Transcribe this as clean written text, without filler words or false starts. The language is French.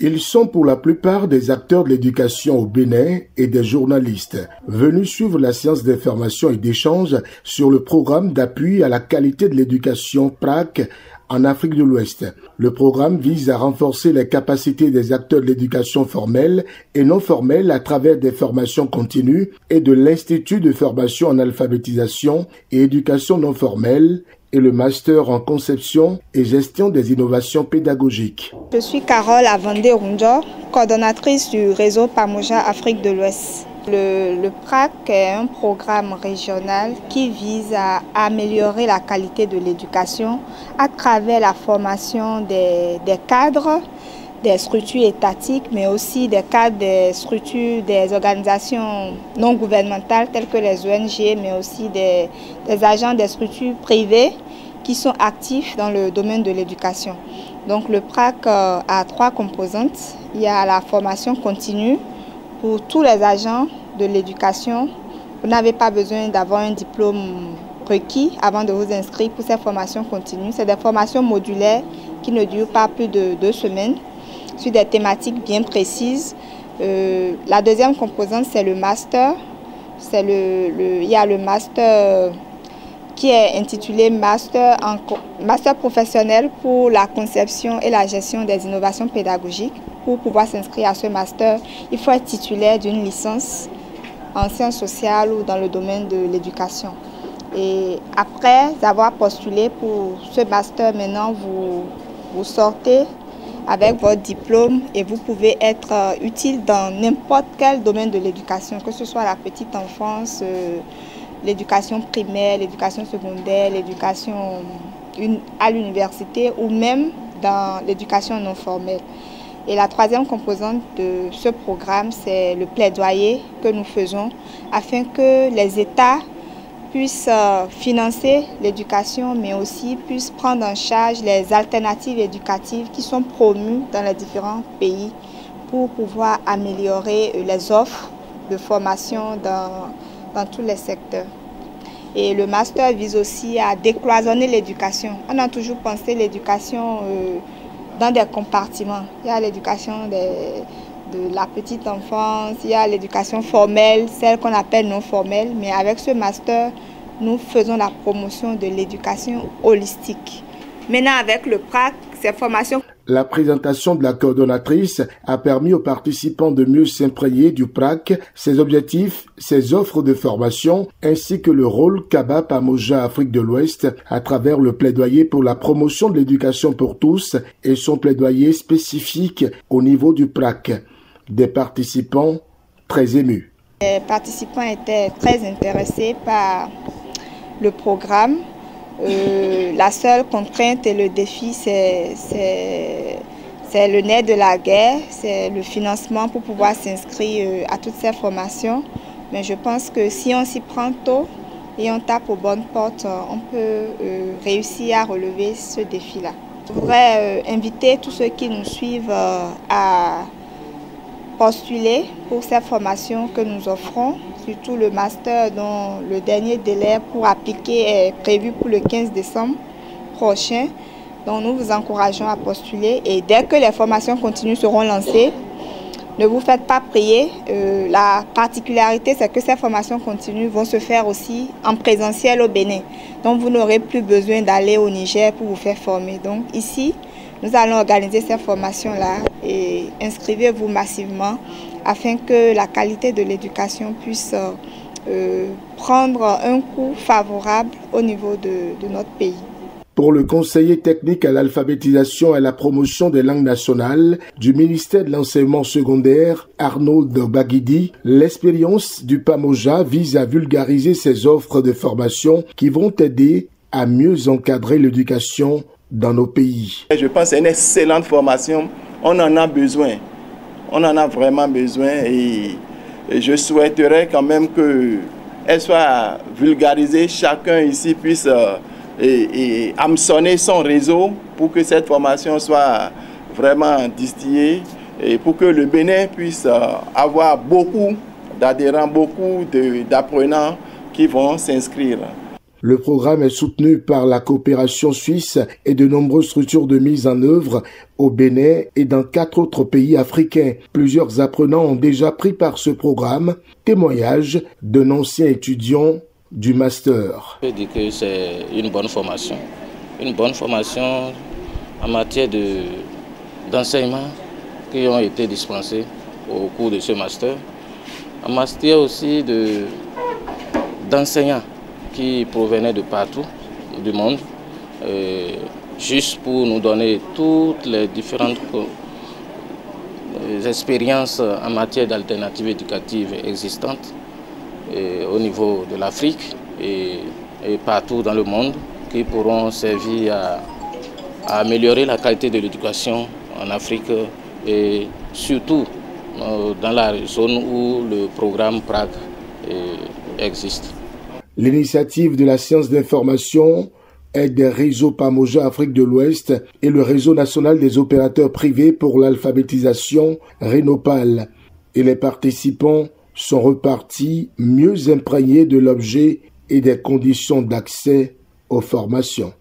Ils sont pour la plupart des acteurs de l'éducation au Bénin et des journalistes, venus suivre la séance d'information et d'échange sur le programme d'appui à la qualité de l'éducation PRAQ en Afrique de l'Ouest. Le programme vise à renforcer les capacités des acteurs de l'éducation formelle et non formelle à travers des formations continues et de l'Institut de formation en alphabétisation et éducation non formelle et le master en conception et gestion des innovations pédagogiques. Je suis Carole Avandé-Runjo, coordonnatrice du réseau PAMOJA Afrique de l'Ouest. Le PRAQ est un programme régional qui vise à améliorer la qualité de l'éducation à travers la formation des cadres, des structures étatiques, mais aussi des cadres des structures des organisations non gouvernementales telles que les ONG, mais aussi des agents des structures privées qui sont actifs dans le domaine de l'éducation. Donc le PRAQ a 3 composantes. Il y a la formation continue pour tous les agents de l'éducation. Vous n'avez pas besoin d'avoir un diplôme requis avant de vous inscrire pour ces formations continues. C'est des formations modulaires qui ne durent pas plus de 2 semaines sur des thématiques bien précises. La deuxième composante, c'est le master. Il y a le master qui est intitulé master professionnel pour la conception et la gestion des innovations pédagogiques. Pour pouvoir s'inscrire à ce master, il faut être titulaire d'une licence en sciences sociales ou dans le domaine de l'éducation. Et après avoir postulé pour ce master, maintenant vous sortez avec votre diplôme et vous pouvez être utile dans n'importe quel domaine de l'éducation, que ce soit la petite enfance, l'éducation primaire, l'éducation secondaire, l'éducation à l'université ou même dans l'éducation non formelle. Et la troisième composante de ce programme, c'est le plaidoyer que nous faisons afin que les États puissent financer l'éducation, mais aussi puissent prendre en charge les alternatives éducatives qui sont promues dans les différents pays pour pouvoir améliorer les offres de formation dans tous les secteurs. Et le master vise aussi à décloisonner l'éducation. On a toujours pensé l'éducation dans des compartiments. Il y a l'éducation de la petite enfance, il y a l'éducation formelle, celle qu'on appelle non formelle, mais avec ce master, nous faisons la promotion de l'éducation holistique. Maintenant, avec le PRAQ, ces formations... La présentation de la coordonnatrice a permis aux participants de mieux s'imprégner du PRAQ, ses objectifs, ses offres de formation, ainsi que le rôle qu'a PAMOJA Afrique de l'Ouest à travers le plaidoyer pour la promotion de l'éducation pour tous et son plaidoyer spécifique au niveau du PRAQ. Des participants très émus. Les participants étaient très intéressés par le programme. La seule contrainte et le défi, c'est le nerf de la guerre, c'est le financement pour pouvoir s'inscrire à toutes ces formations. Mais je pense que si on s'y prend tôt et on tape aux bonnes portes, on peut réussir à relever ce défi-là. Je voudrais inviter tous ceux qui nous suivent à postuler pour ces formations que nous offrons, surtout le master dont le dernier délai pour appliquer est prévu pour le 15 décembre prochain. Donc nous vous encourageons à postuler et dès que les formations continues seront lancées, ne vous faites pas prier. La particularité, c'est que ces formations continues vont se faire aussi en présentiel au Bénin. Donc vous n'aurez plus besoin d'aller au Niger pour vous faire former. Donc ici, nous allons organiser ces formations-là et inscrivez-vous massivement afin que la qualité de l'éducation puisse prendre un coup favorable au niveau de notre pays. Pour le conseiller technique à l'alphabétisation et à la promotion des langues nationales du ministère de l'enseignement secondaire, Arnold Baguidi, l'expérience du PAMOJA vise à vulgariser ces offres de formation qui vont aider à mieux encadrer l'éducation dans nos pays. Je pense que c'est une excellente formation. On en a besoin. On en a vraiment besoin et je souhaiterais quand même qu'elle soit vulgarisée. Chacun ici puisse et hameçonner son réseau pour que cette formation soit vraiment distillée et pour que le Bénin puisse avoir beaucoup d'adhérents, beaucoup d'apprenants qui vont s'inscrire. Le programme est soutenu par la coopération suisse et de nombreuses structures de mise en œuvre au Bénin et dans 4 autres pays africains. Plusieurs apprenants ont déjà pris part ce programme. Témoignage d'un ancien étudiant du master. Je dis que c'est une bonne formation en matière d'enseignement qui ont été dispensés au cours de ce master, en matière aussi d'enseignants qui provenaient de partout du monde, juste pour nous donner toutes les différentes expériences en matière d'alternatives éducatives existantes au niveau de l'Afrique et partout dans le monde, qui pourront servir à améliorer la qualité de l'éducation en Afrique et surtout dans la zone où le programme PRAC existe. L'initiative de la science d'information est des réseaux Pamoja Afrique de l'Ouest et le réseau national des opérateurs privés pour l'alphabétisation Rénopal. Et les participants sont repartis mieux imprégnés de l'objet et des conditions d'accès aux formations.